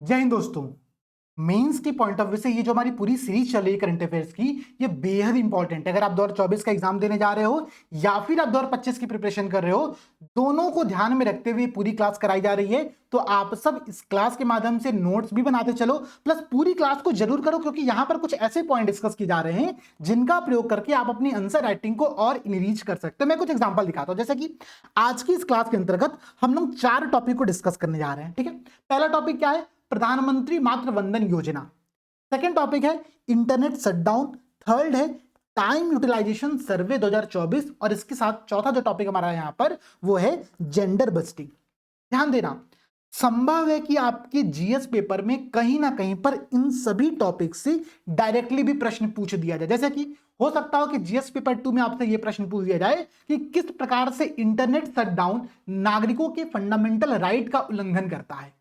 जय हिंद दोस्तों। मेंस की पॉइंट ऑफ व्यू से ये जो हमारी पूरी सीरीज चल रही है करंट अफेयर्स की, ये बेहद इंपॉर्टेंट है। अगर आप 2024 का एग्जाम देने जा रहे हो या फिर आप 2025 की प्रिपरेशन कर रहे हो, दोनों को ध्यान में रखते हुए पूरी क्लास कराई जा रही है। तो आप सब इस क्लास के माध्यम से नोट्स भी बनाते चलो, प्लस पूरी क्लास को जरूर करो, क्योंकि यहां पर कुछ ऐसे पॉइंट डिस्कस किए जा रहे हैं जिनका प्रयोग करके आप अपनी आंसर राइटिंग को और इनरीच कर सकते हो। मैं कुछ एग्जाम्पल दिखाता हूं। जैसे कि आज की इस क्लास के अंतर्गत हम लोग 4 टॉपिक को डिस्कस करने जा रहे हैं। ठीक है, पहला टॉपिक क्या है? प्रधानमंत्री मातृ वंदन योजना। सेकेंड टॉपिक है इंटरनेट शटडाउन। थर्ड है टाइम यूटिलाइजेशन सर्वे 2024। और इसके साथ चौथा जो टॉपिक हमारा यहां पर वो है जेंडर बस्टिंग। ध्यान देना, संभव है कि आपके जीएस पेपर में कहीं ना कहीं पर इन सभी टॉपिक से डायरेक्टली भी प्रश्न पूछ दिया जाए। जैसे कि हो सकता हो कि जीएस पेपर 2 में आपसे यह प्रश्न पूछ दिया जाए कि किस प्रकार से इंटरनेट शटडाउन नागरिकों के फंडामेंटल राइट का उल्लंघन करता है।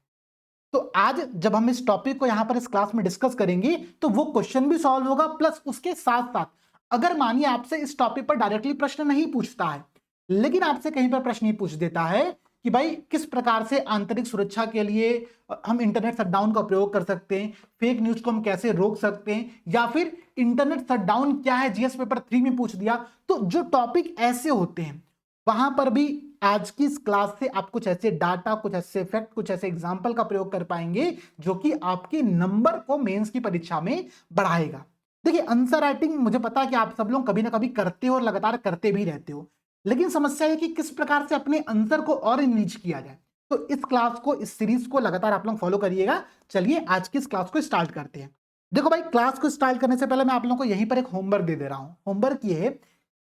तो आज जब हम इस टॉपिक को यहां पर इस क्लास में डिस्कस करेंगे तो वो क्वेश्चन भी सॉल्व होगा, प्लस उसके साथ साथ अगर मानिए आपसे इस टॉपिक पर डायरेक्टली प्रश्न नहीं पूछता है, लेकिन आपसे कहीं पर प्रश्न ये पूछ देता है कि भाई किस प्रकार से आंतरिक सुरक्षा के लिए हम इंटरनेट शटडाउन का प्रयोग कर सकते हैं, फेक न्यूज को हम कैसे रोक सकते हैं, या फिर इंटरनेट शटडाउन क्या है, जीएस पेपर 3 में पूछ दिया। तो जो टॉपिक ऐसे होते हैं वहां पर भी आज की इस क्लास से आप कुछ ऐसे डाटा, कुछ ऐसे फैक्ट, कुछ ऐसे एग्जाम्पल का प्रयोग कर पाएंगे जो कि आपके नंबर को मेंस की परीक्षा में बढ़ाएगा। देखिए, आंसर राइटिंग मुझे पता है कि आप सब लोग कभी ना कभी करते हो और लगातार करते भी रहते हो, लेकिन समस्या है कि किस प्रकार से अपने आंसर को और इनरीच किया जाए। तो इस क्लास को, इस सीरीज को लगातार आप लोग फॉलो करिएगा। चलिए आज की इस क्लास को स्टार्ट करते हैं। देखो भाई, क्लास को स्टार्ट करने से पहले मैं आप लोगों को यहीं पर एक होमवर्क दे रहा हूं। होमवर्क ये है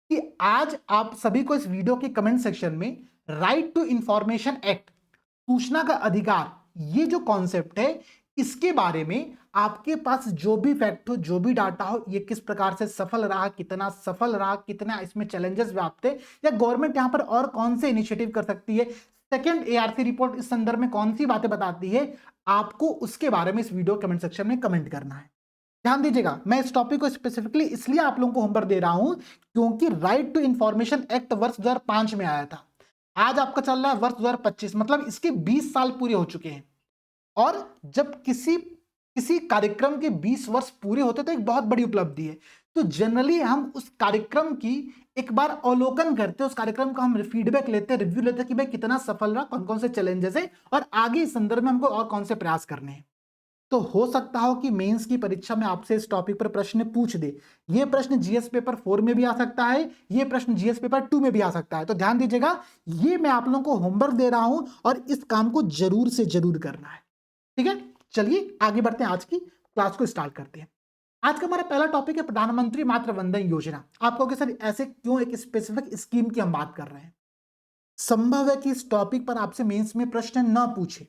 कि आज आप सभी को इस वीडियो के कमेंट सेक्शन में राइट टू इंफॉर्मेशन एक्ट, सूचना का अधिकार, ये जो कॉन्सेप्ट है इसके बारे में आपके पास जो भी फैक्ट हो, जो भी डाटा हो, ये किस प्रकार से सफल रहा, कितना सफल रहा, कितना इसमें चैलेंजेस व्याप्त है, या गवर्नमेंट यहां पर और कौन से इनिशिएटिव कर सकती है, सेकंड एआरसी रिपोर्ट इस संदर्भ में कौन सी बातें बताती है, आपको उसके बारे में इस वीडियो कमेंट सेक्शन में कमेंट करना है। ध्यान दीजिएगा, मैं इस टॉपिक को स्पेसिफिकली इसलिए आप लोगों को होमवर्क दे रहा हूं क्योंकि राइट टू इंफॉर्मेशन एक्ट वर्ष 2005 में आया था। आज आपका चल रहा है वर्ष 2025, मतलब इसके 20 साल पूरे हो चुके हैं। और जब किसी किसी कार्यक्रम के 20 वर्ष पूरे होते तो एक बहुत बड़ी उपलब्धि है। तो जनरली हम उस कार्यक्रम की एक बार अवलोकन करते हैं, उस कार्यक्रम का हम फीडबैक लेते हैं, रिव्यू लेते हैं कि भाई कितना सफल रहा, कौन कौन से चैलेंजेस है और आगे इस संदर्भ में हमको और कौन से प्रयास करने हैं। तो हो सकता हो कि मेंस की परीक्षा में आपसे इस टॉपिक पर प्रश्न पूछ दे। ये प्रश्न जीएस पेपर 4 में भी आ सकता है, ये प्रश्न जीएस पेपर 2 में भी आ सकता है। तो ध्यान दीजिएगा, ये मैं आप लोगों को होमवर्क दे रहा हूं और इस काम को जरूर से जरूर करना है। ठीक है, चलिए आगे बढ़ते हैं, आज की क्लास को स्टार्ट करते हैं। आज का हमारा पहला टॉपिक है प्रधानमंत्री मातृ वंदन योजना। आपको कि सर ऐसे क्यों एक स्पेसिफिक स्कीम की हम बात कर रहे हैं? संभव है कि इस टॉपिक पर आपसे मेंस में प्रश्न न पूछे,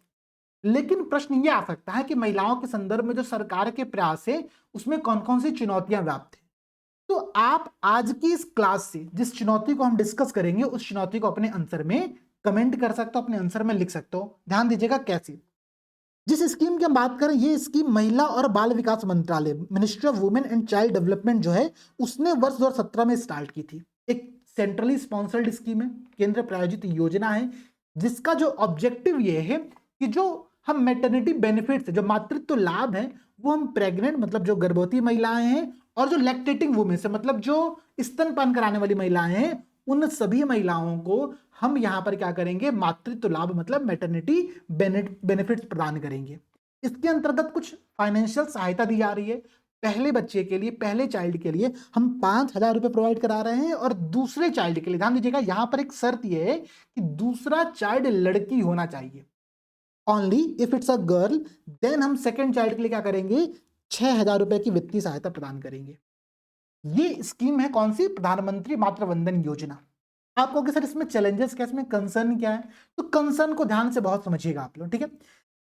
लेकिन प्रश्न यह आ सकता है कि महिलाओं के संदर्भ में जो सरकार के प्रयास है उसमें कौन कौन सी चुनौतियां व्याप्त है। तो आप आज की इस क्लास से जिस चुनौती को हम डिस्कस करेंगे उस चुनौती को अपने आंसर में कमेंट कर सकते हो, अपने आंसर में लिख सकते हो। ध्यान दीजिएगा कैसे। जिस स्कीम की हम बात करें, ये स्कीम महिला और बाल विकास मंत्रालय, ministry of women and child development जो है उसने वर्ष 2017 में स्टार्ट की थी। एक सेंट्रली स्पॉन्सर्ड स्कीम है, केंद्र प्रायोजित योजना है, जिसका जो ऑब्जेक्टिव ये है कि जो हम मैटरनिटी बेनिफिट्स, जो मातृत्व लाभ है, वो हम प्रेग्नेंट मतलब जो गर्भवती महिलाएं हैं और जो लैक्टेटिंग वुमेन से मतलब जो स्तनपान कराने वाली महिलाएं हैं, उन सभी महिलाओं को हम यहां पर क्या करेंगे, मातृत्व लाभ मतलब मैटरनिटी बेनिफिट्स प्रदान करेंगे। इसके अंतर्गत कुछ फाइनेंशियल सहायता दी जा रही है। पहले बच्चे के लिए, पहले चाइल्ड के लिए हम 5,000 रुपए प्रोवाइड करा रहे हैं, और दूसरे चाइल्ड के लिए ध्यान दीजिएगा, यहां पर एक शर्त यह है कि दूसरा चाइल्ड लड़की होना चाहिए। Only if it's a girl, then हम सेकेंड चाइल्ड के लिए क्या करेंगे, 6,000 रुपए की वित्तीय सहायता प्रदान करेंगे। ये स्कीम है कौन सी? प्रधानमंत्री मातृ वंदन योजना। आपको कि सर इसमें चैलेंजेस क्या, इसमें कंसर्न क्या है? तो कंसर्न को ध्यान से बहुत समझिएगा आप लोग। ठीक है,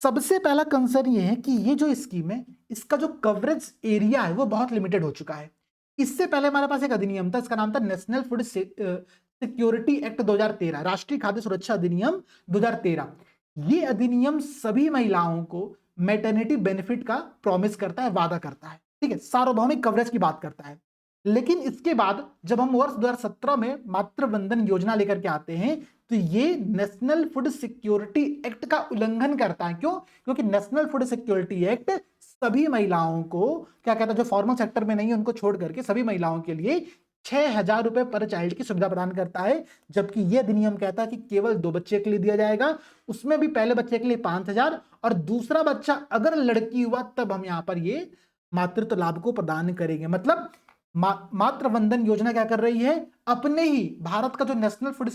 सबसे पहला कंसर्न ये है कि ये जो स्कीम है इसका जो कवरेज एरिया है वो बहुत लिमिटेड हो चुका है। इससे पहले हमारे पास एक अधिनियम था, इसका नाम था नेशनल फूड सिक्योरिटी एक्ट 2013, राष्ट्रीय खाद्य सुरक्षा अधिनियम 2013। ये अधिनियम सभी महिलाओं को मैटरनिटी बेनिफिट का प्रॉमिस करता है, वादा करता है। ठीक है, सार्वभौमिक कवरेज की बात करता है। लेकिन इसके बाद जब हम वर्ष 2017 में मातृ वंदन योजना लेकर के आते हैं, तो ये नेशनल फूड सिक्योरिटी एक्ट का उल्लंघन करता है। क्यों? क्योंकि नेशनल फूड सिक्योरिटी एक्ट सभी महिलाओं को क्या कहता है, जो फॉर्मल सेक्टर में नहीं है उनको छोड़ करके सभी महिलाओं के लिए 6,000 रुपए पर चाइल्ड की सुविधा प्रदान करता है, जबकि यह अधिनियम कहता है कि केवल 2 बच्चे के लिए दिया जाएगा, उसमें भी पहले बच्चे के लिए 5,000 और दूसरा बच्चा अगर लड़की हुआ तब हम यहां पर ये मातृत्व लाभ को प्रदान करेंगे। मतलब मातृ वंदन योजना क्या कर रही है, अपने ही भारत का जो नेशनल फूड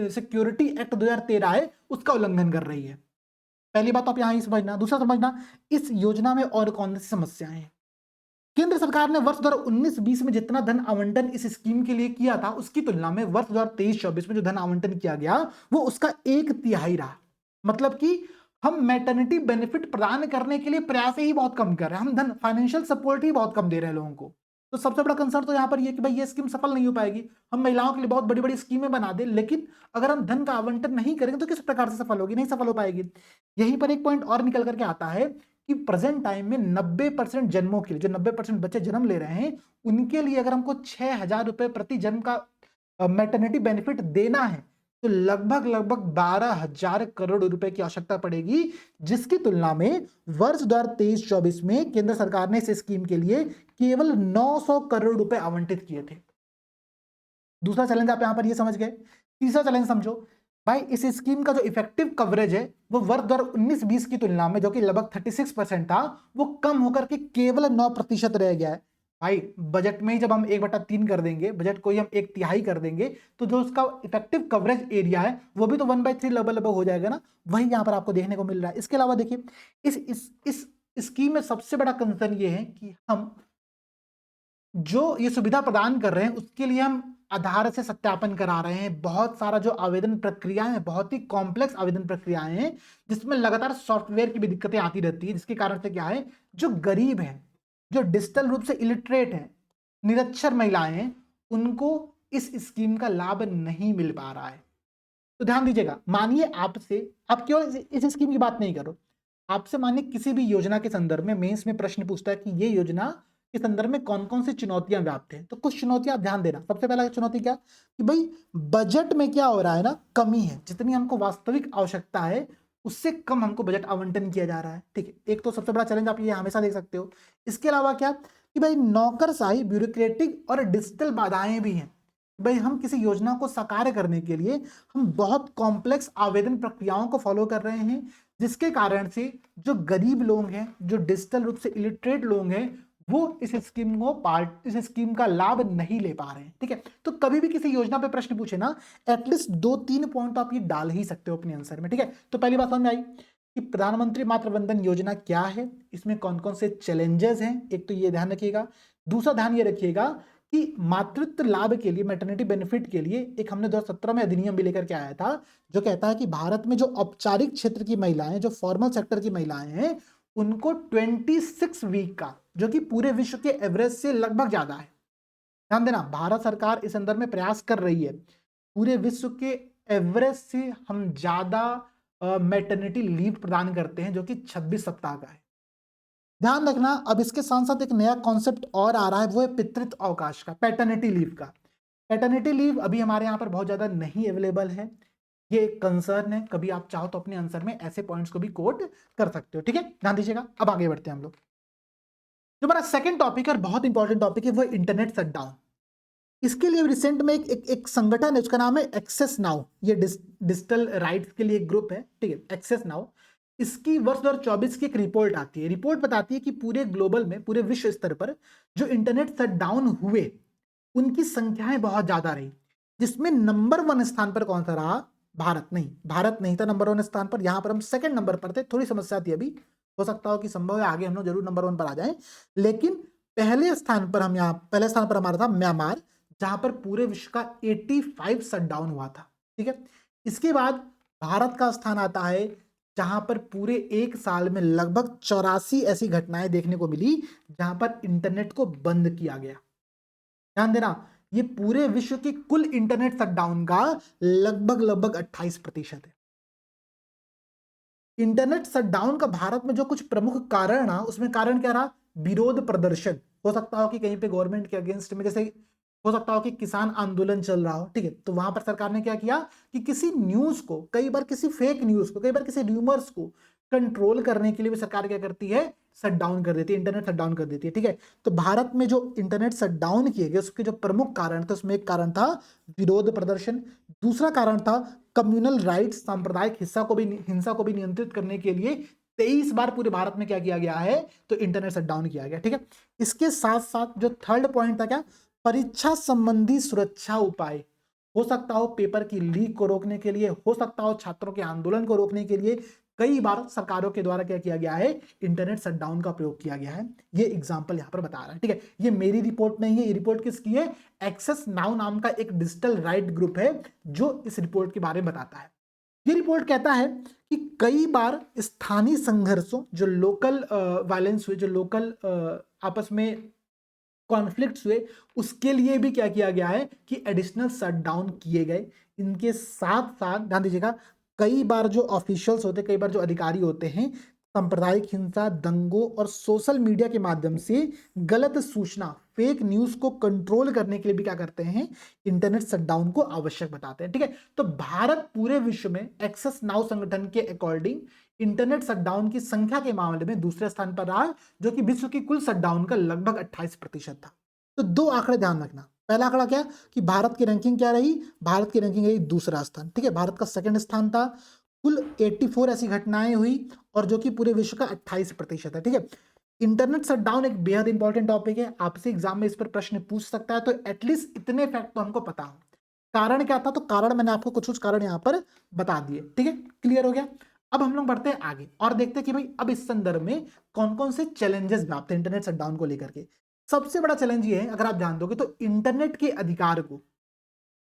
सिक्योरिटी एक्ट 2013 है उसका उल्लंघन कर रही है। पहली बात तो आप यहां ही समझना। दूसरा समझना, इस योजना में और कौन सी समस्याएं हैं। केंद्र सरकार ने वर्ष 2019-20 में जितना धन आवंटन इस स्कीम के लिए किया था उसकी तुलना में वर्ष 2023-24 में जो धन आवंटन किया गया वो उसका 1/3 रहा। मतलब कि हम मैटरनिटी बेनिफिट प्रदान करने के लिए प्रयास ही बहुत कम कर रहे हैं, हम धन फाइनेंशियल सपोर्ट ही बहुत कम दे रहे हैं लोगों को। तो सबसे बड़ा कंसर्न तो यहाँ पर ये कि भाई ये स्कीम सफल नहीं हो पाएगी। हम महिलाओं के लिए बहुत बड़ी बड़ी स्कीमें बना दे, लेकिन अगर हम धन का आवंटन नहीं करेंगे तो किस प्रकार से सफल होगी, नहीं सफल हो पाएगी। यहीं पर एक पॉइंट और निकल करके आता है कि प्रेजेंट टाइम में 90% जन्मों के लिए, जो 90% बच्चे जन्म ले रहे हैं उनके लिए अगर हमको 6,000 रुपए प्रति जन्म का मैटरनिटी बेनिफिट देना है तो लगभग 12,000 करोड़ रुपए की आवश्यकता पड़ेगी, जिसकी तुलना में वर्ष 2023-24 में केंद्र सरकार ने इस स्कीम के लिए केवल 900 करोड़ रुपए आवंटित किए थे। दूसरा चैलेंज आप यहां पर ये समझ गए। तीसरा चैलेंज समझो भाई, इस स्कीम का जो इफेक्टिव कवरेज है वो वर्ष 2019-20 की तुलना में जो कि लगभग 36% था वो कम होकर के केवल 9% रह गया है। भाई बजट में ही जब हम 1/3 कर देंगे, बजट को ही हम 1/3 कर देंगे तो जो उसका इफेक्टिव कवरेज एरिया है वो भी तो 1/3 लगभग हो जाएगा ना, वही यहां पर आपको देखने को मिल रहा है। इसके अलावा देखिए इस स्कीम में सबसे बड़ा कंसर्न ये है कि हम जो ये सुविधा प्रदान कर रहे हैं उसके लिए हम आधार से सत्यापन करा रहे हैं। बहुत सारा जो आवेदन प्रक्रियाएं हैं, बहुत ही कॉम्प्लेक्स आवेदन प्रक्रियाएं हैं जिसमें लगातार सॉफ्टवेयर की भी दिक्कतें आती रहती है, जिसके कारण से क्या है, जो गरीब हैं, जो डिजिटल रूप से इलिटरेट हैं, निरक्षर महिलाएं हैं, उनको इस स्कीम का लाभ नहीं मिल पा रहा है। तो ध्यान दीजिएगा, मानिए आपसे, आप केवल इस स्कीम की बात नहीं करो, आपसे मानिए किसी भी योजना के संदर्भ में मेंस में प्रश्न पूछता है कि ये योजना के संदर्भ में कौन कौन सी चुनौतियां व्याप्त हैं, तो कुछ चुनौतियां आप ध्यान देना। सबसे पहला चुनौती क्या कि भाई बजट में क्या हो रहा है ना, कमी है, जितनी हमको वास्तविक आवश्यकता है उससे कम हमको बजट आवंटन किया जा रहा है। ठीक है, एक तो सबसे बड़ा चैलेंज आप ये हमेशा देख सकते हो। इसके अलावा क्या कि भाई नौकरशाही, ब्यूरोक्रेटिक और डिजिटल बाधाएं भी हैं। भाई हम किसी योजना को साकार करने के लिए हम बहुत कॉम्प्लेक्स आवेदन प्रक्रियाओं को फॉलो कर रहे हैं, जिसके कारण से जो गरीब लोग हैं, जो डिजिटल रूप से इलिटरेट लोग हैं, वो इस स्कीम का लाभ नहीं ले पा रहे हैं। ठीक है, तो कभी भी किसी योजना पे प्रश्न पूछे ना, एटलीस्ट 2-3 पॉइंट आप ये डाल ही सकते हो अपने आंसर में। ठीक है, तो पहली बात समझ में आई कि प्रधानमंत्री मातृ वंदन योजना क्या है, इसमें कौन कौन से चैलेंजेस हैं, एक तो ये ध्यान रखिएगा। दूसरा ध्यान ये रखिएगा कि मातृत्व लाभ के लिए, मैटरनिटी बेनिफिट के लिए एक हमने 2017 में अधिनियम भी लेकर के आया था जो कहता है कि भारत में जो औपचारिक क्षेत्र की महिलाएं, जो फॉर्मल सेक्टर की महिलाएं हैं, उनको 26 वीक का, जो कि पूरे विश्व के एवरेज से लगभग ज्यादा है। ध्यान देना, भारत सरकार इस संदर्भ में प्रयास कर रही है, पूरे विश्व के एवरेज से हम ज्यादा मैटरनिटी लीव प्रदान करते हैं, जो कि 26 सप्ताह का है। ध्यान रखना, अब इसके साथ साथ एक नया कॉन्सेप्ट और आ रहा है, वो है पितृत्व अवकाश का, पैटर्निटी लीव का। पैटर्निटी लीव अभी हमारे यहाँ पर बहुत ज्यादा नहीं अवेलेबल है, ये एक कंसर्न है। कभी आप चाहो तो अपने आंसर में ऐसे पॉइंट्स को भी कोट कर सकते हो। ठीक है, ध्यान दीजिएगा। अब आगे बढ़ते हैं हम लोग। जो हमारा सेकंड टॉपिक है और बहुत इंपॉर्टेंट टॉपिक है वो है इंटरनेट शटडाउन। इसके लिए रिसेंट में एक संगठन है, उसका नाम है एक्सेस नाउ। ये डिजिटल राइट्स के लिए एक ग्रुप है। ठीक है, एक्सेस नाउ। इसकी वर्ष 2024 की एक रिपोर्ट आती है। रिपोर्ट बताती है कि पूरे ग्लोबल में, पूरे विश्व स्तर पर जो इंटरनेट शटडाउन हुए उनकी संख्याएं बहुत ज्यादा रही, जिसमें नंबर 1 स्थान पर कौन सा रहा? भारत नहीं था नंबर 1 स्थान पर, यहां पर हम सेकंड नंबर पर थे। थोड़ी समस्या थी, अभी हो सकता हो कि संभव है आगे हम लोग जरूर नंबर 1 पर आ जाएं, लेकिन पहले स्थान पर हमारा था म्यांमार, जहां पर पूरे विश्व का 85 शटडाउन हुआ था। ठीक है, इसके बाद भारत का स्थान आता है जहां पर पूरे एक साल में लगभग 84 ऐसी घटनाएं देखने को मिली जहां पर इंटरनेट को बंद किया गया। ध्यान देना, ये पूरे विश्व की कुल इंटरनेट शटडाउन का लगभग 28% है। इंटरनेट शटडाउन का भारत में जो कुछ प्रमुख कारण रहा, उसमें कारण क्या रहा? विरोध प्रदर्शन। हो सकता हो कि कहीं पे गवर्नमेंट के अगेंस्ट में, जैसे हो सकता हो कि किसान आंदोलन चल रहा हो, ठीक है, तो वहां पर सरकार ने क्या किया कि किसी न्यूज को, कई बार किसी फेक न्यूज को, कई बार किसी र्यूमर्स को कंट्रोल करने के लिए भी सरकार क्या करती है, शट डाउन कर देती है, इंटरनेट शट डाउन कर देती है, ठीक है। तो भारत में जो इंटरनेट शट डाउन किए गए उसके जो प्रमुख कारण थे, उसमें एक कारण था विरोध प्रदर्शन, दूसरा कारण था कम्युनल राइट्स, सांप्रदायिक हिंसा को भी नियंत्रित करने के लिए 23 बार पूरे भारत में क्या किया गया है, तो इंटरनेट शट डाउन किया गया, ठीक है। इसके साथ साथ जो थर्ड पॉइंट था क्या, परीक्षा संबंधी सुरक्षा उपाय। हो सकता हो पेपर की लीक को रोकने के लिए, हो सकता हो छात्रों के आंदोलन को रोकने के लिए कई बार सरकारों के द्वारा क्या किया गया है, इंटरनेट शटडाउन का प्रयोग किया गया है। ये एग्जांपल यहां पर बता रहा है, ठीक है। ये मेरी रिपोर्ट नहीं है, ये रिपोर्ट किसकी है, एक्सेस नाउ नाम का एक डिजिटल राइट ग्रुप है जो इस रिपोर्ट के बारे में बताता है। ये रिपोर्ट कहता है कि कई बार स्थानीय संघर्षों, जो लोकल वायलेंस हुए, जो लोकल आपस में कॉन्फ्लिक्ट्स हुए, उसके लिए भी क्या किया गया है कि एडिशनल शटडाउन किए गए। इनके साथ साथ ध्यान दीजिएगा, कई बार जो ऑफिशियल्स होते, कई बार जो अधिकारी होते हैं, सांप्रदायिक हिंसा, दंगों और सोशल मीडिया के माध्यम से गलत सूचना, फेक न्यूज को कंट्रोल करने के लिए भी क्या करते हैं, इंटरनेट शटडाउन को आवश्यक बताते हैं, ठीक है। तो भारत पूरे विश्व में एक्सेस नाउ संगठन के अकॉर्डिंग इंटरनेट शटडाउन की संख्या के मामले में दूसरे स्थान पर रहा, जो कि विश्व की कुल शटडाउन का लगभग 28% था। तो दो आंकड़े ध्यान रखना, पहला आंकड़ा क्या कि भारत की रैंकिंग क्या रही, भारत की रैंकिंग रही दूसरा स्थान, ठीक है। भारत का सेकंड स्थान था, कुल 84 ऐसी घटनाएं हुई और जो कि पूरे विश्व का 28% है, ठीक है। इंटरनेट शटडाउन एक बेहद इंपॉर्टेंट टॉपिक है, आपसे एग्जाम में इस पर प्रश्न पूछ सकता है, तो एटलीस्ट इतने फैक्ट तो हमको पता हो। कारण क्या था, तो कारण मैंने आपको कुछ कुछ कारण यहां पर बता दिए, ठीक है, क्लियर हो गया। अब हम लोग बढ़ते हैं आगे और देखते हैं कि भाई अब इस संदर्भ में कौन कौन से चैलेंजेस व्याप्त हैं इंटरनेट शटडाउन को लेकर के। सबसे बड़ा चैलेंज ये है, अगर आप ध्यान दोगे तो इंटरनेट के अधिकार को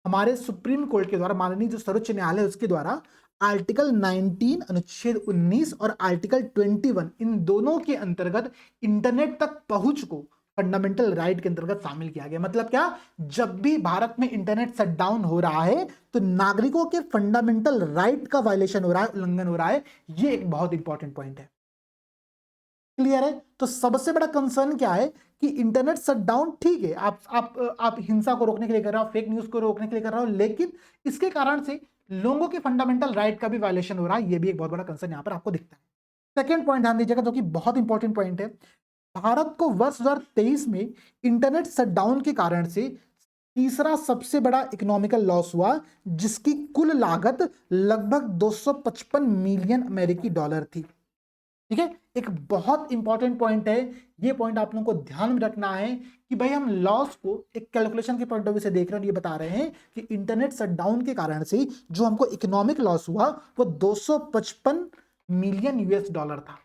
हमारे सुप्रीम कोर्ट के द्वारा, माननीय जो सर्वोच्च न्यायालय है उसके द्वारा आर्टिकल 19 अनुच्छेद 19 और आर्टिकल 21 इन दोनों के अंतर्गत इंटरनेट तक पहुंच को फंडामेंटल राइट के अंतर्गत शामिल किया गया। मतलब क्या, जब भी भारत में इंटरनेट शटडाउन हो रहा है तो नागरिकों के फंडामेंटल राइट का वायलेशन हो रहा है, उल्लंघन हो रहा है। ये एक बहुत इंपॉर्टेंट पॉइंट है, क्लियर है। तो सबसे बड़ा कंसर्न क्या है कि इंटरनेट शटडाउन, ठीक है, आप हिंसा को रोकने के लिए कर रहे हो, फेक न्यूज को रोकने के लिए कर रहे हो, लेकिन इसके कारण से लोगों के फंडामेंटल राइट का भी वायलेशन हो रहा है। ये भी एक बहुत बड़ा कंसर्न यहां पर आपको दिखता है। सेकेंड पॉइंट ध्यान दीजिएगा, जो कि बहुत इंपॉर्टेंट पॉइंट है, भारत को वर्ष 2023 में इंटरनेट शटडाउन के कारण से तीसरा सबसे बड़ा इकोनॉमिकल लॉस हुआ, जिसकी कुल लागत लगभग 255 मिलियन अमेरिकी डॉलर थी, ठीक है। एक बहुत इंपॉर्टेंट पॉइंट है, ये पॉइंट आप लोगों को ध्यान में रखना है कि भाई हम लॉस को एक कैलकुलेशन के पॉइंट ऑफ व्यू से देख रहे हैं। ये बता रहे हैं कि इंटरनेट शटडाउन के कारण से जो हमको इकोनॉमिक लॉस हुआ वो 255 मिलियन यूएस डॉलर था,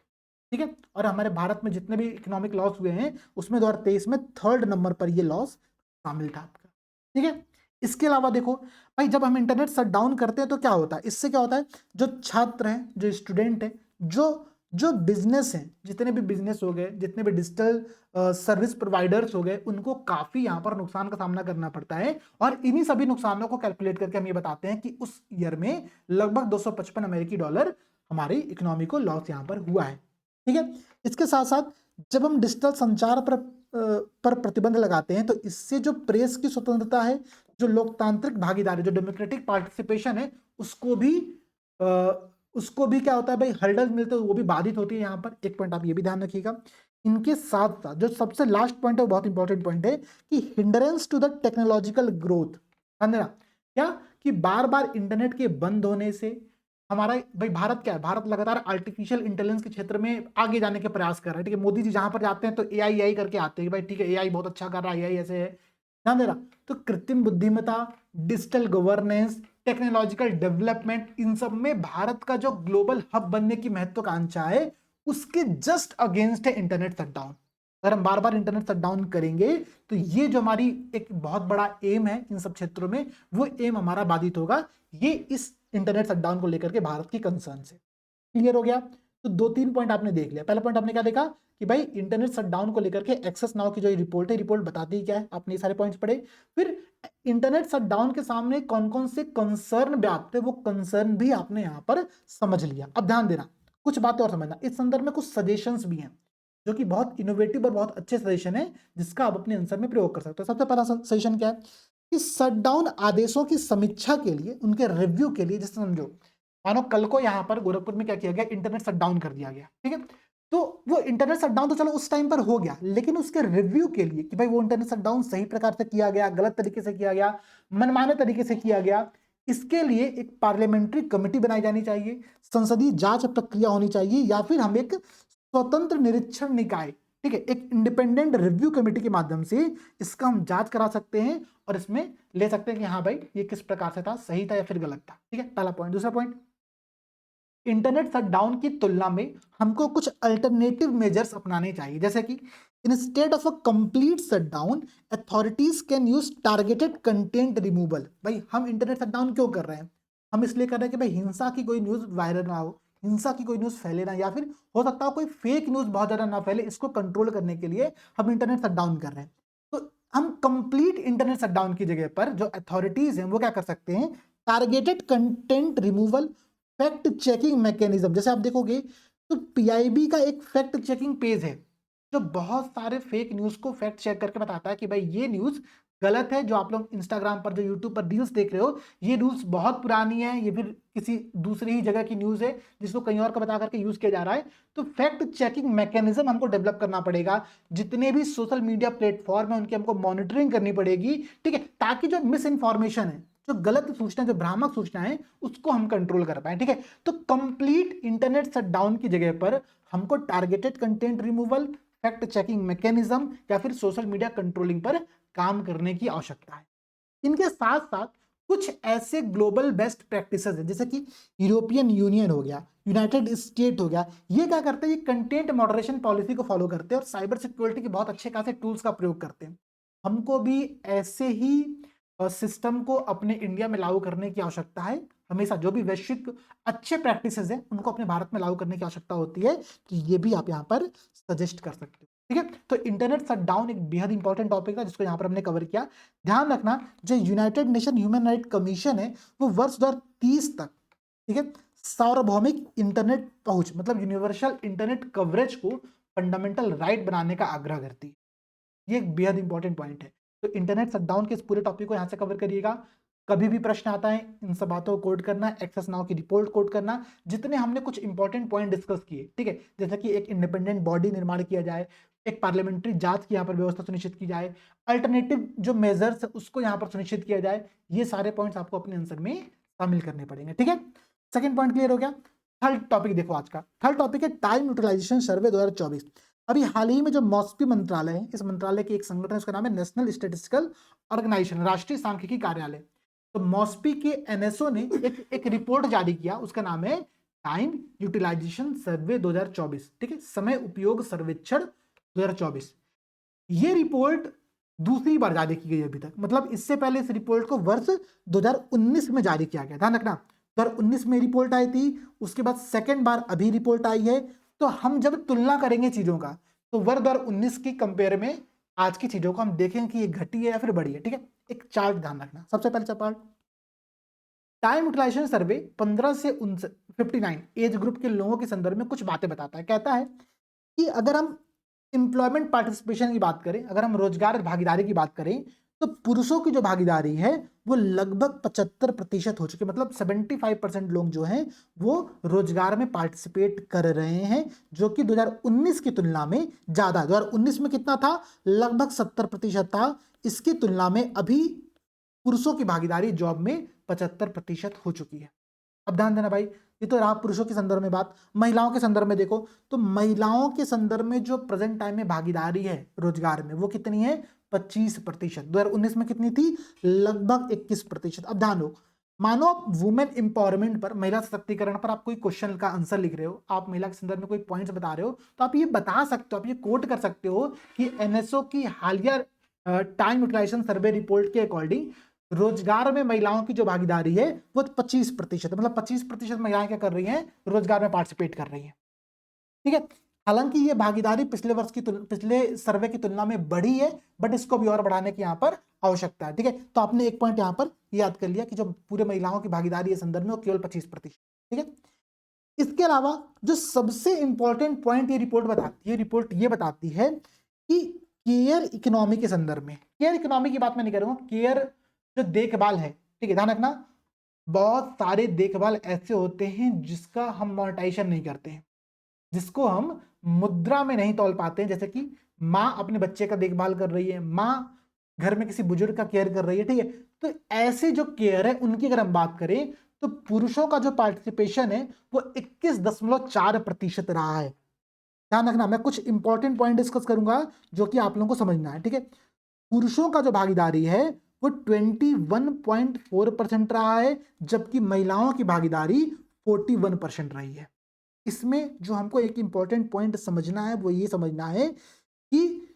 ठीक है। और हमारे भारत में जितने भी इकोनॉमिक लॉस हुए हैं उसमें 2023 में थर्ड नंबर पर ये लॉस शामिल था आपका, ठीक है। इसके अलावा देखो भाई, जब हम इंटरनेट शटडाउन करते हैं तो क्या होता है, इससे क्या होता है, जो छात्र हैं, जो स्टूडेंट हैं, जो जो बिजनेस हैं, जितने भी बिजनेस हो गए, जितने भी डिजिटल सर्विस प्रोवाइडर्स हो गए, उनको काफी यहाँ पर नुकसान का सामना करना पड़ता है। और इन्हीं सभी नुकसानों को कैलकुलेट करके हम ये बताते हैं कि उस ईयर में लगभग 255 अमेरिकी डॉलर हमारी इकोनॉमी को लॉस यहाँ पर हुआ है, ठीक है। इसके साथ साथ जब हम डिजिटल संचार पर प्रतिबंध लगाते हैं तो इससे जो प्रेस की स्वतंत्रता है, जो लोकतांत्रिक भागीदारी, जो डेमोक्रेटिक पार्टिसिपेशन है, उसको भी क्या होता है भाई, हर्डल मिलते हैं, वो भी बाधित होती है। यहाँ पर एक पॉइंट आप ये भी ध्यान रखिएगा। इनके साथ साथ जो सबसे लास्ट पॉइंट है वो बहुत इंपॉर्टेंट पॉइंट है कि hindrance to the technological growth, समझना क्या कि बार बार इंटरनेट के बंद होने से हमारा भाई, भारत क्या है, भारत लगातार आर्टिफिशियल इंटेलिजेंस के क्षेत्र में आगे जाने के प्रयास कर रहा है, ठीक है। मोदी जी जहां पर जाते हैं तो एआई करके आते हैं, भाई ठीक है एआई बहुत अच्छा कर रहा है, एआई ऐसे है, ध्यान दे रहा। तो कृत्रिम बुद्धिमत्ता, डिजिटल गवर्नेंस, टेक्नोलॉजिकल डेवलपमेंट, इन सब में भारत का जो ग्लोबल हब बनने की महत्वाकांक्षा है उसके जस्ट अगेंस्ट है इंटरनेट शटडाउन। अगर हम बार बार इंटरनेट शटडाउन करेंगे तो ये जो हमारी एक बहुत बड़ा एम है इन सब क्षेत्रों में, वो एम हमारा बाधित होगा। ये इस इंटरनेट शटडाउन को लेकर के भारत की कंसर्न से क्लियर हो गया। तो दो तीन पॉइंट आपने देख लिया। पहला पॉइंट आपने क्या देखा कि भाई इंटरनेट शटडाउन को लेकर के एक्सेस नाउ की जो रिपोर्ट है, रिपोर्ट बताती है क्या है, आपने ये सारे पॉइंट्स पढ़े। फिर इंटरनेट शटडाउन के सामने कौन कौन से कंसर्न व्याप्त है, वो कंसर्न भी आपने यहां पर समझ लिया। अब ध्यान देना, कुछ बातें और समझना, इस संदर्भ में कुछ सजेशंस भी हैं जो कि बहुत इनोवेटिव और बहुत अच्छे सजेशन है जिसका आप अपने आंसर में प्रयोग कर सकते हो। सबसे पहला सजेशन क्या है कि शटडाउन आदेशों की समीक्षा के लिए, उनके रिव्यू के लिए, जैसे समझो मानो कल को यहाँ पर गोरखपुर में क्या किया गया, इंटरनेट शटडाउन कर दिया गया, ठीक है। तो वो इंटरनेट शटडाउन तो चलो उस टाइम पर हो गया, लेकिन उसके रिव्यू के लिए कि भाई वो इंटरनेट शटडाउन सही प्रकार से किया गया, गलत तरीके से किया गया, मनमाने तरीके से किया गया, इसके लिए एक पार्लियामेंट्री कमेटी बनाई जानी चाहिए, संसदीय जांच प्रक्रिया होनी चाहिए, या फिर हम एक स्वतंत्र निरीक्षण निकाय, ठीक है, एक इंडिपेंडेंट रिव्यू कमेटी के माध्यम से इसका हम जांच करा सकते हैं और इसमें ले सकते हैं कि हाँ भाई ये किस प्रकार से था, सही था या फिर गलत था, ठीक है, पहला पॉइंट। दूसरा पॉइंट, इंटरनेट शटडाउन की तुलना में हमको कुछ अल्टरनेटिव मेजर्स अपनाने चाहिए, जैसे कि instead of a complete shutdown authorities can use targeted content removal. भाई हम इंटरनेट शटडाउन क्यों कर रहे हैं, हम इसलिए कर रहे हैं कि भाई हिंसा की कोई न्यूज वायरल ना हो, हिंसा की कोई न्यूज फैले ना, या फिर हो सकता हो कोई फेक न्यूज बहुत ज्यादा ना फैले, इसको कंट्रोल करने के लिए हम इंटरनेट शटडाउन कर रहे हैं। तो हम कंप्लीट इंटरनेट शटडाउन की जगह पर जो अथॉरिटीज हैं वो क्या कर सकते हैं, targeted content removal, fact checking mechanism. जैसे आप देखोगे तो पीआईबी का एक फैक्ट चेकिंग पेज है जो बहुत सारे फेक न्यूज को फैक्ट चेक करके बताता है कि भाई ये न्यूज गलत है, जो आप लोग इंस्टाग्राम पर, जो यूट्यूब पर रील्स देख रहे हो, ये न्यूज बहुत पुरानी है, ये फिर किसी दूसरी ही जगह की न्यूज है जिसको कहीं और का बता करके यूज किया जा रहा है। तो फैक्ट चेकिंग मैकेनिज्म हमको डेवलप करना पड़ेगा, जितने भी सोशल मीडिया प्लेटफॉर्म है उनकी हमको मॉनिटरिंग करनी पड़ेगी, ठीक है, ताकि जो मिस इन्फॉर्मेशन है, जो गलत सूचना, जो भ्रामक सूचना है, उसको हम कंट्रोल कर पाए, ठीक है। तो कंप्लीट इंटरनेट शटडाउन की जगह पर हमको targeted content removal, fact checking mechanism या फिर सोशल मीडिया कंट्रोलिंग पर काम करने की आवश्यकता है। इनके साथ साथ कुछ ऐसे ग्लोबल बेस्ट प्रैक्टिसेस हैं, जैसे कि यूरोपियन यूनियन हो गया, यूनाइटेड स्टेट हो गया, ये क्या करते हैं, ये कंटेंट मॉडरेशन पॉलिसी को फॉलो करते हैं और साइबर सिक्योरिटी के बहुत अच्छे खासे टूल्स का प्रयोग करते हैं। हमको भी ऐसे ही सिस्टम को अपने इंडिया में लागू करने की आवश्यकता है। हमेशा जो भी वैश्विक अच्छे प्रैक्टिसेस हैं उनको अपने भारत में लागू करने की आवश्यकता होती है, तो ये भी आप यहाँ पर सजेस्ट कर सकते हो, ठीक है। तो इंटरनेट शटडाउन एक बेहद इंपॉर्टेंट टॉपिक था जिसको यहाँ पर हमने कवर किया। ध्यान रखना, जो United nation human right commission है वो वर्ष 2030 तक, ठीक है, सार्वभौमिक इंटरनेट पहुंच मतलब यूनिवर्सल इंटरनेट कवरेज को फंडामेंटल राइट बनाने का आग्रह करती है। ये एक बेहद इंपॉर्टेंट पॉइंट है। तो इंटरनेट शटडाउन के इस पूरे टॉपिक को यहाँ से कवर करिएगा। कभी भी प्रश्न आता है इन सब बातों को कोड करना, एक्सेस नाउ की रिपोर्ट कोड करना, जितने हमने कुछ इंपॉर्टेंट पॉइंट डिस्कस किए, ठीक है, जैसे कि एक इंडिपेंडेंट बॉडी निर्माण किया जाए, एक पार्लियामेंट्री जांच की यहाँ पर व्यवस्था सुनिश्चित की जाए, अल्टरनेटिव जो मेजर्स उसको यहाँ पर सुनिश्चित किया जाए, ये सारे पॉइंट्स आपको अपने आंसर में शामिल करने पड़ेंगे, ठीक है। सेकंड पॉइंट क्लियर हो गया। थर्ड टॉपिक देखो, आज का थर्ड टॉपिक है टाइम यूटिलाइजेशन सर्वे 2024। अभी हाल ही में जो मॉस्पी मंत्रालय है, इस मंत्रालय के एक संगठन है, उसका नाम है नेशनल स्टैटिस्टिकल ऑर्गेनाइजेशन, राष्ट्रीय सांख्यिकी कार्यालय। तो मॉस्पी के एनएसओ ने एक रिपोर्ट जारी किया, उसका नाम है टाइम यूटिलाइजेशन सर्वे 2024, ठीक है, समय उपयोग सर्वेक्षण 2024। ये रिपोर्ट दूसरी बार जारी की गई अभी तक, मतलब इससे पहले इस रिपोर्ट को वर्ष 2019 में जारी किया गया, ध्यान रखना 2019 में रिपोर्ट आई थी, उसके बाद सेकेंड बार अभी रिपोर्ट आई है। तो हम जब तुलना करेंगे चीजों का, तो वर्ष 2019 की कंपेयर में आज की चीजों को हम देखेंगे कि ये घटी है या फिर बढ़ी है, ठीक है। एक चार्ट ध्यान रखना, सबसे पहले चार्ट, टाइम यूटिलाइजेशन सर्वे 15 से 59 एज ग्रुप के लोगों के संदर्भ में कुछ बातें बताता है। कहता है कि अगर हम एम्प्लॉयमेंट पार्टिसिपेशन की बात करें, अगर हम रोजगार भागीदारी की बात करें, तो पुरुषों की जो भागीदारी है वो लगभग 75% हो चुकी है, मतलब 75% लोग जो हैं वो रोजगार में पार्टिसिपेट कर रहे हैं, जो कि 2019 की तुलना में ज्यादा। 2019 में कितना था, लगभग 70% था। इसकी तुलना में अभी पुरुषों की भागीदारी जॉब में 75% हो चुकी है। अब ध्यान देना भाई, ये तो रहा पुरुषों के संदर्भ में बात। महिलाओं के संदर्भ में देखो, तो महिलाओं के संदर्भ में जो प्रेजेंट टाइम में भागीदारी है रोजगार में वो कितनी है, 25%। 2019 में कितनी थी, लगभग 21%। अब ध्यान दो, मानो आप वुमेन इंपावरमेंट पर, महिला सशक्तिकरण पर आप कोई क्वेश्चन का आंसर लिख रहे हो, आप महिला के संदर्भ में कोई पॉइंट्स बता रहे हो, तो आप ये बता सकते हो, आप ये कोट कर सकते हो कि एनएसओ की हालिया टाइम यूटिलाइजेशन सर्वे रिपोर्ट के अकॉर्डिंग रोजगार में महिलाओं की जो भागीदारी है वो 25%, मतलब 25% महिलाएं क्या कर रही हैं, रोजगार में पार्टिसिपेट कर रही हैं, ठीक है। हालांकि ये भागीदारी पिछले सर्वे की तुलना में बढ़ी है, बट इसको भी और बढ़ाने की यहाँ पर आवश्यकता है, ठीक है। तो आपने एक पॉइंट यहाँ पर याद कर लिया कि जो पूरे महिलाओं की भागीदारी है संदर्भ में वो केवल 25%, ठीक है। इसके अलावा जो सबसे इंपॉर्टेंट पॉइंट ये रिपोर्ट बताती है, रिपोर्ट ये बताती है कि केयर इकोनॉमी के संदर्भ में, केयर इकोनॉमी की बात मैं नहीं करूंगा, केयर जो देखभाल है, ठीक है, ध्यान रखना, बहुत सारे देखभाल ऐसे होते हैं जिसका हम मोनेटाइजेशन नहीं करते हैं, जिसको हम मुद्रा में नहीं तौल पाते हैं, जैसे कि माँ अपने बच्चे का देखभाल कर रही है, माँ घर में किसी बुजुर्ग का केयर कर रही है, ठीक है। तो ऐसे जो केयर है उनकी अगर हम बात करें तो पुरुषों का जो पार्टिसिपेशन है वो 21.4% रहा है। ध्यान रखना, मैं कुछ इंपॉर्टेंट पॉइंट डिस्कस करूंगा जो कि आप लोगों को समझना है, ठीक है। पुरुषों का जो भागीदारी है वो 21.4% रहा है, जबकि महिलाओं की भागीदारी 41% रही है। इसमें जो हमको एक इंपॉर्टेंट पॉइंट समझना है वो ये समझना है कि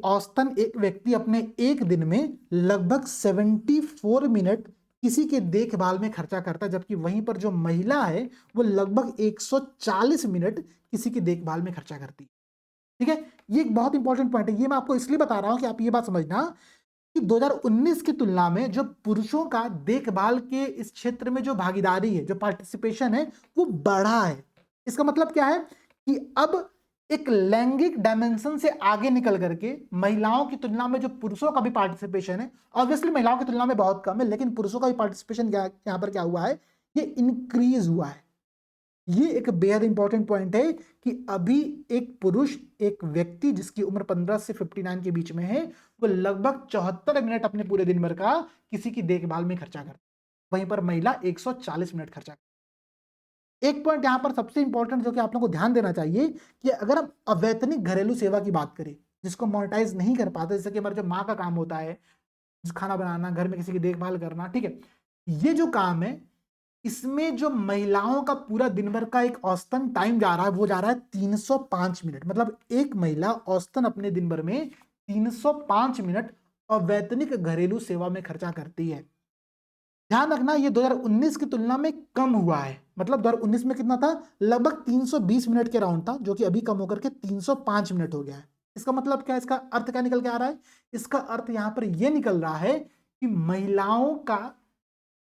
औसतन एक व्यक्ति अपने एक दिन में लगभग 74 मिनट किसी के देखभाल में खर्चा करता है, जबकि वहीं पर जो महिला है वो लगभग 140 मिनट किसी की देखभाल में खर्चा करती है। ठीक है, ये एक बहुत इंपॉर्टेंट पॉइंट है। ये मैं आपको इसलिए बता रहा हूं कि आप ये बात समझना कि 2019 की तुलना में जो पुरुषों का देखभाल के इस क्षेत्र में जो भागीदारी है, जो पार्टिसिपेशन है, वो बढ़ा है। इसका मतलब क्या है कि अब एक लैंगिक डायमेंशन से आगे निकल करके महिलाओं की तुलना में जो पुरुषों का भी पार्टिसिपेशन है, ऑब्वियसली महिलाओं की तुलना में बहुत कम है, लेकिन पुरुषों का भी पार्टिसिपेशन यहाँ पर क्या हुआ है, ये इंक्रीज हुआ है। ये एक बेहद इंपॉर्टेंट पॉइंट है कि अभी एक पुरुष, एक व्यक्ति जिसकी उम्र 15 से 59 के बीच में है, वो लगभग 74 मिनट अपने पूरे दिन भर का किसी की देखभाल में खर्चा करता है, वहीं पर महिला 140 मिनट खर्चा करती है। एक पॉइंट यहां पर सबसे इंपॉर्टेंट जो कि आप लोगों को ध्यान देना चाहिए कि अगर हम अवैतनिक घरेलू सेवा की बात करें, जिसको मोनेटाइज नहीं कर पाते, जैसे कि हमारा जो माँ का काम होता है, खाना बनाना, घर में किसी की देखभाल करना, ठीक है, ये जो काम है, इसमें जो महिलाओं का पूरा दिन भर का एक औसतन टाइम जा रहा है वो जा रहा है 305 मिनट। मतलब एक महिला औसतन अपने दिन भर में 305 मिनट अवैतनिक घरेलू सेवा में खर्चा करती है। ध्यान रखना, ये 2019 की तुलना में कम हुआ है। मतलब 2019 में कितना था, लगभग 320 मिनट के राउंड था, जो कि अभी कम होकर के 305 मिनट हो गया है। इसका मतलब क्या है, इसका अर्थ क्या निकल के आ रहा है, इसका अर्थ यहां पर यह निकल रहा है कि महिलाओं का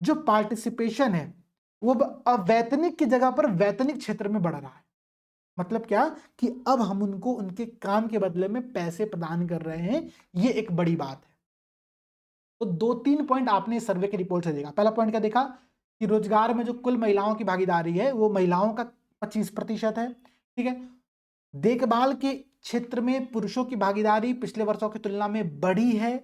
जो पार्टिसिपेशन है वो अवैतनिक की जगह पर वैतनिक क्षेत्र में बढ़ रहा है। मतलब क्या कि अब हम उनको उनके काम के बदले में पैसे प्रदान कर रहे हैं, ये एक बड़ी बात है। तो 2-3 पॉइंट आपने इस सर्वे की रिपोर्ट से देखा। पहला पॉइंट क्या देखा कि रोजगार में जो कुल महिलाओं की भागीदारी है वो महिलाओं का 25% है, ठीक है। देखभाल के क्षेत्र में पुरुषों की भागीदारी पिछले वर्षों की तुलना में बढ़ी है,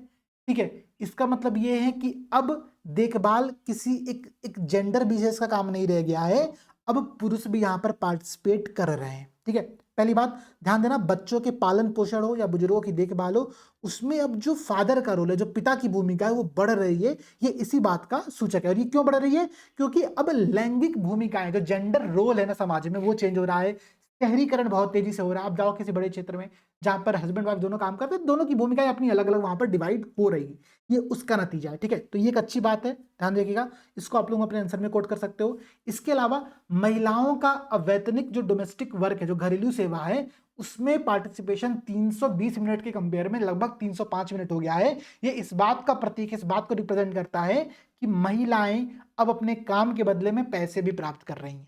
ठीक है। इसका मतलब यह है कि अब देखभाल किसी एक जेंडर बिजनेस का काम नहीं रह गया है, अब पुरुष भी यहां पर पार्टिसिपेट कर रहे हैं, ठीक है। पहली बात ध्यान देना, बच्चों के पालन पोषण हो या बुजुर्गों की देखभाल हो, उसमें अब जो फादर का रोल है, जो पिता की भूमिका है, वो बढ़ रही है। ये इसी बात का सूचक है। और ये क्यों बढ़ रही है, क्योंकि अब लैंगिक भूमिकाएं, जो जेंडर रोल है ना समाज में, वो चेंज हो रहा है। शहरीकरण बहुत तेजी से हो रहा है। आप जाओ किसी बड़े क्षेत्र में जहां पर हस्बैंड वाइफ दोनों काम करते हैं, दोनों की भूमिकाएं अपनी अलग अलग वहां पर डिवाइड हो रही है। ये उसका नतीजा है, ठीक है। तो ये एक अच्छी बात है, ध्यान रखिएगा। इसको आप लोग अपने आंसर में कोट कर सकते हो। इसके अलावा महिलाओं का अवैतनिक जो डोमेस्टिक वर्क है, जो घरेलू सेवा है, उसमें पार्टिसिपेशन 320 मिनट के कंपेयर में लगभग 305 मिनट हो गया है। ये इस बात का प्रतीक, इस बात को रिप्रेजेंट करता है कि महिलाएं अब अपने काम के बदले में पैसे भी प्राप्त कर रही हैं,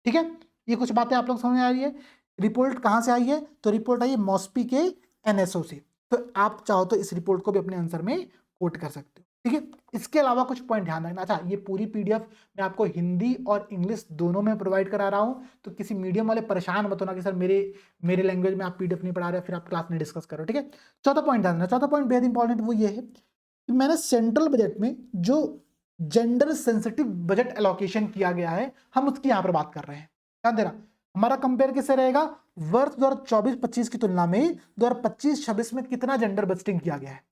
ठीक है। ये कुछ बातें आप लोग समझ में आ रही है। रिपोर्ट कहां से आई है, तो रिपोर्ट आई है मॉस्पी के एनएसओ से। तो आप चाहो तो इस रिपोर्ट को भी अपने आंसर में कोट कर सकते हो, ठीक है। इसके अलावा कुछ पॉइंट ध्यान रखना। अच्छा, ये पूरी पीडीएफ मैं आपको हिंदी और इंग्लिश दोनों में प्रोवाइड करा रहा हूं, तो किसी मीडियम वाले परेशान मत होना कि सर मेरे लैंग्वेज में आप पीडीएफ नहीं पढ़ा रहे, फिर आप क्लास में डिस्कस करो, ठीक है। चौथा पॉइंट ध्यान रखना, चौथा पॉइंट बेहद इंपॉर्टेंट वो ये है कि मैंने सेंट्रल बजट में जो जेंडर सेंसिटिव बजट एलोकेशन किया गया है, हम उसकी यहां पर बात कर रहे हैं। ध्यान देना, हमारा कंपेयर किससे रहेगा, वर्ष 2024-25 की तुलना में 2025-26 में कितना जेंडर बजटिंग किया गया है।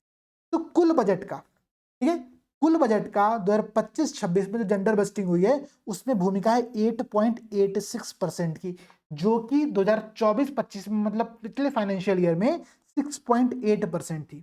तो कुल बजट का, ठीक है, कुल बजट का 2025-26 में जो जेंडर बजटिंग हुई है, उसमें भूमिका है 8.86% की, जो कि 2024-25 में, मतलब पिछले फाइनेंशियल ईयर में 6.8% थी,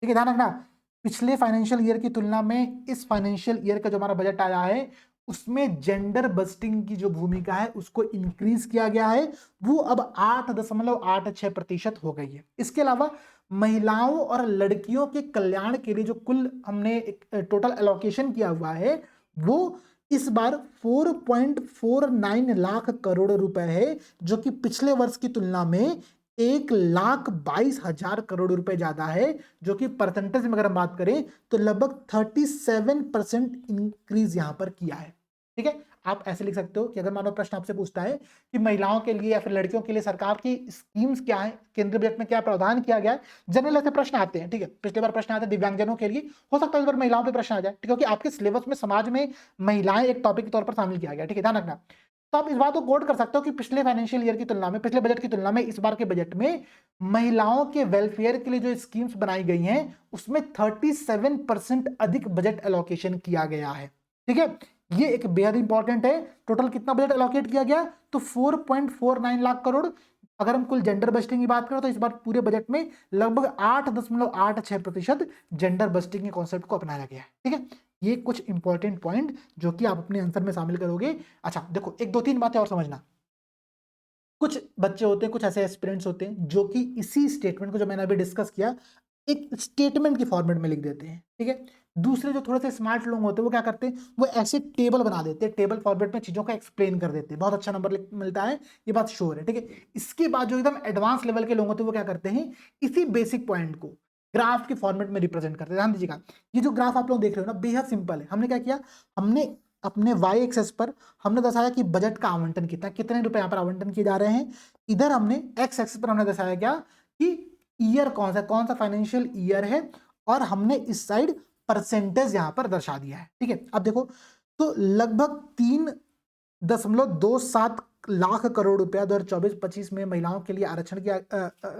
ठीक है। ध्यान रखना, पिछले फाइनेंशियल ईयर की तुलना में इस फाइनेंशियल ईयर का जो हमारा बजट आया है, उसमें जेंडर बस्टिंग की जो भूमिका है उसको इंक्रीज किया गया है, वो अब 8.86% हो गई है। इसके अलावा महिलाओं और लड़कियों के कल्याण के लिए जो कुल हमने एक टोटल एलोकेशन किया हुआ है, वो इस बार 4.49 लाख करोड़ रुपए है, जो कि पिछले वर्ष की तुलना में 1,22,000 करोड़ रुपए ज्यादा है, जो कि परसेंटेज में अगर हम बात करें तो लगभग 37% इंक्रीज यहां पर किया है। ठीक है, आप ऐसे लिख सकते हो कि अगर मानो प्रश्न आपसे पूछता है कि महिलाओं के लिए या फिर लड़कियों के लिए सरकार की स्कीम्स क्या है, केंद्रीय बजट में क्या प्रावधान किया गया है, जनरल ऐसे प्रश्न आते हैं। ठीक है, पिछली बार प्रश्न आते हैं दिव्यांगजनों के लिए, हो सकता है इस बार महिलाओं पे प्रश्न आ जाए, क्योंकि आपके सिलेबस में समाज में महिलाएं एक टॉपिक के तौर पर शामिल किया गया। ठीक है, ध्यान रखना। तो आप इस बात को कोट कर सकते हो कि पिछले फाइनेंशियल ईयर की तुलना में, पिछले बजट की तुलना में इस बार के बजट में महिलाओं के वेलफेयर के लिए जो स्कीम्स बनाई गई हैं उसमें 37% अधिक बजट एलोकेशन किया गया है। ठीक है, ये एक बेहद इंपॉर्टेंट है। टोटल कितना बजट एलोकेट किया गया? तो 4.49 लाख करोड़। अगर हम कुल जेंडर बस्टिंग की बात करें तो इस बार पूरे बजट में लगभग 8.86% जेंडर बस्टिंग के कॉन्सेप्ट को अपनाया गया है। ठीक है, ये कुछ इंपॉर्टेंट पॉइंट जो कि आप अपने आंसर में शामिल करोगे। अच्छा देखो, एक दो तीन बातें और समझना। कुछ बच्चे होते हैं, कुछ ऐसे एस्पिरेंट्स होते हैं जो कि इसी स्टेटमेंट को जो मैंने अभी डिस्कस किया एक स्टेटमेंट के फॉर्मेट में लिख देते हैं। ठीक है, दूसरे जो थोड़े से स्मार्ट लोग होते हैं वो क्या करते हैं, वो ऐसे टेबल बना देते हैं, टेबल फॉर्मेट में चीजों का एक्सप्लेन कर देते हैं, बहुत अच्छा नंबर मिलता है, ये बात श्योर है। ठीक है, इसके बाद जो एकदम एडवांस लेवल के लोग होते हैं वो क्या करते हैं, इसी बेसिक पॉइंट को ग्राफ के फॉर्मेट में रिप्रेजेंट करते हैं। ध्यान दीजिएगा, ये जो ग्राफ आप लोग देख रहे हो ना, बेहद सिंपल है। हमने क्या किया, हमने अपने वाई एक्सेस पर हमने दर्शाया कि बजट का आवंटन कितना, कितने रुपए यहाँ पर आवंटन किए जा रहे हैं। इधर हमने एक्स एक्सिस पर हमने दर्शाया क्या कि ईयर कौन सा फाइनेंशियल ईयर है, और हमने इस साइड परसेंटेज यहां पर दर्शा दिया है। ठीक है, अब देखो तो लगभग 3.27 लाख करोड़ रुपया 2024-25 में महिलाओं के लिए आरक्षण किया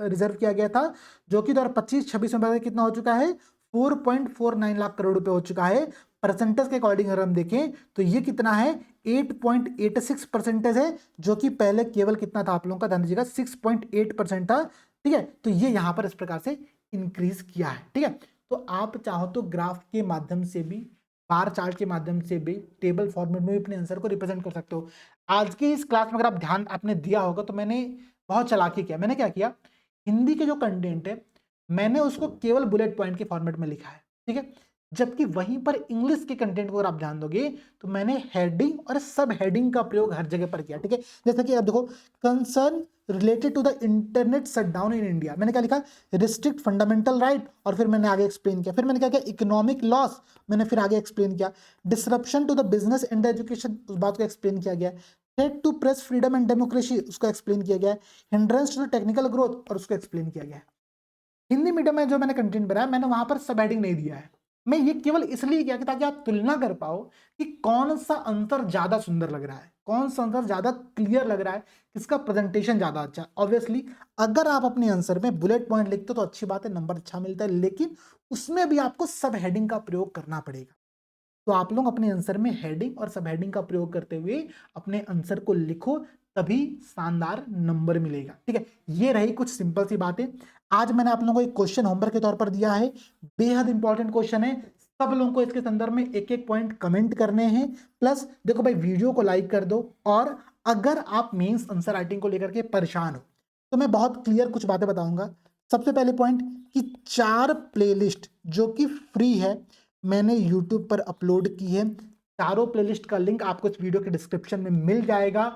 रिजर्व किया गया था, जो कि 2025-26 में कितना हो चुका है, 4.49 लाख करोड़ रुपए हो चुका है। परसेंटेज के अकॉर्डिंग अगर हम देखें तो ये कितना है, 8.86 परसेंटेज है, जो कि पहले केवल कितना था आप लोगों का, ध्यान दीजिएगा 6.8% था। ठीक है, तो ये यहां पर इस प्रकार से इंक्रीज किया है। ठीक है, तो आप चाहो तो ग्राफ के माध्यम से भी, बार चार्ट के माध्यम से भी, टेबल फॉर्मेट में भी अपने आंसर को रिप्रेजेंट कर सकते हो। आज की इस क्लास में अगर आप ध्यान आपने दिया होगा तो मैंने बहुत चालाकी किया। मैंने क्या किया, हिंदी के जो कंटेंट है मैंने उसको केवल बुलेट पॉइंट के फॉर्मेट में लिखा है। ठीक है, जबकि वहीं पर इंग्लिश के कंटेंट को अगर आप ध्यान दोगे तो मैंने हेडिंग और सब हेडिंग का प्रयोग हर जगह पर किया। ठीक है, जैसे कि अब देखो, concern related to the internet shutdown in India, मैंने क्या लिखा, रिस्ट्रिक्ट फंडामेंटल राइट, और फिर मैंने आगे एक्सप्लेन किया। फिर मैंने क्या किया, इकोनॉमिक लॉस, मैंने फिर आगे एक्सप्लेन किया। Disruption to the business and education, उस बात को एक्सप्लेन किया गया। Threat to press freedom and democracy, उसको एक्सप्लेन किया गया। Hindrance to the technical growth, और उसको एक्सप्लेन किया गया। हिंदी मीडियम में जो मैंने कंटेंट बनाया मैंने वहां पर सब हेडिंग नहीं दिया है। मैं ये केवल इसलिए किया कि ताकि आप तुलना कर पाओ कि कौन सा आंसर ज्यादा सुंदर लग रहा है, कौन सा आंसर ज्यादा क्लियर लग रहा है, किसका प्रेजेंटेशन ज्यादा अच्छा। ऑब्वियसली अगर आप अपने आंसर में बुलेट पॉइंट लिखते हो तो अच्छी बात है, नंबर अच्छा मिलता है, लेकिन उसमें भी आपको सब हेडिंग का प्रयोग करना पड़ेगा। तो आप लोग अपने आंसर में हेडिंग और सब हेडिंग का प्रयोग करते हुए अपने आंसर को लिखो, तभी शानदार नंबर मिलेगा। ठीक है, ये रही कुछ सिंपल सी बातें। आज मैंने आप लोगों को एक क्वेश्चन होमवर्क के तौर पर दिया है, बेहद इंपॉर्टेंट क्वेश्चन है। सब लोगों को इसके संदर्भ में एक एक पॉइंट कमेंट करने हैं। प्लस देखो भाई, वीडियो को लाइक कर दो, और अगर आप मेंस आंसर राइटिंग को लेकर के परेशान हो तो मैं बहुत क्लियर कुछ बातें बताऊंगा। सबसे पहले पॉइंट कि 4 प्लेलिस्ट जो कि फ्री है मैंने YouTube पर अपलोड की है। चारों प्लेलिस्ट का लिंक आपको इस वीडियो के डिस्क्रिप्शन में मिल जाएगा।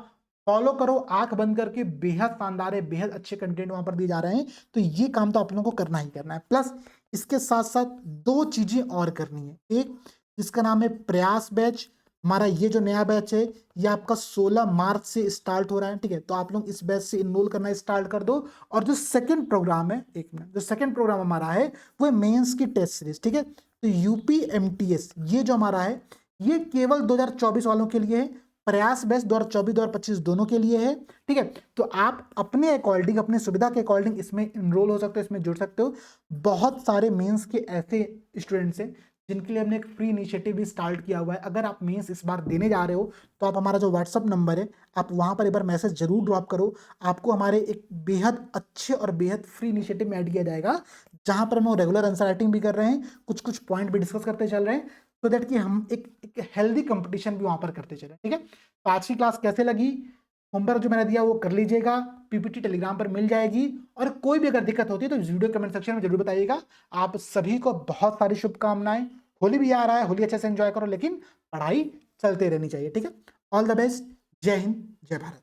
फॉलो करो आंख बंद करके, बेहद शानदार है, बेहद अच्छे कंटेंट वहां पर दिए जा रहे हैं। तो ये काम तो आप लोगों को करना ही करना है। प्लस इसके साथ साथ 2 चीजें और करनी है। एक जिसका नाम है प्रयास बैच, हमारा ये जो नया बैच है ये आपका 16 मार्च से स्टार्ट हो रहा है। ठीक है, तो आप लोग इस बैच से इनरोल करना स्टार्ट कर दो। और जो सेकंड प्रोग्राम है, एक मिनट, जो सेकंड प्रोग्राम हमारा है वो है मेंस की टेस्ट सीरीज। ठीक है, तो UPMTS ये जो हमारा है ये केवल 2024 वालों के लिए है, प्रयास बैच 2024-2025 दोनों के लिए है। ठीक है, तो आप अपने अकॉर्डिंग, अपने सुविधा के अकॉर्डिंग इसमें इनरोल हो सकते हो, इसमें जुड़ सकते हो। बहुत सारे मेंस के ऐसे स्टूडेंट्स हैं जिनके लिए हमने एक फ्री इनिशिएटिव भी स्टार्ट किया हुआ है। अगर आप मेंस इस बार देने जा रहे हो तो आप हमारा जो व्हाट्सअप नंबर है आप वहां पर एक बार मैसेज जरूर ड्रॉप करो। आपको हमारे एक बेहद अच्छे और बेहद फ्री इनिशिएटिव में ऐड किया जाएगा, जहां पर हम रेगुलर आंसर राइटिंग भी कर रहे हैं, कुछ कुछ पॉइंट भी डिस्कस करते चल रहे हैं, सो दैट कि हम एक हेल्दी कंपटीशन भी वहां पर करते चले। ठीक है, तो आज की क्लास कैसे लगी, होमवर्क जो मैंने दिया वो कर लीजिएगा, पीपीटी टेलीग्राम पर मिल जाएगी। और कोई भी अगर दिक्कत होती है तो इस वीडियो कमेंट सेक्शन में जरूर बताइएगा। आप सभी को बहुत सारी शुभकामनाएं। होली भी आ रहा है, होली अच्छे से एंजॉय करो, लेकिन पढ़ाई चलते रहनी चाहिए। ठीक है, ऑल द बेस्ट, जय हिंद, जय भारत।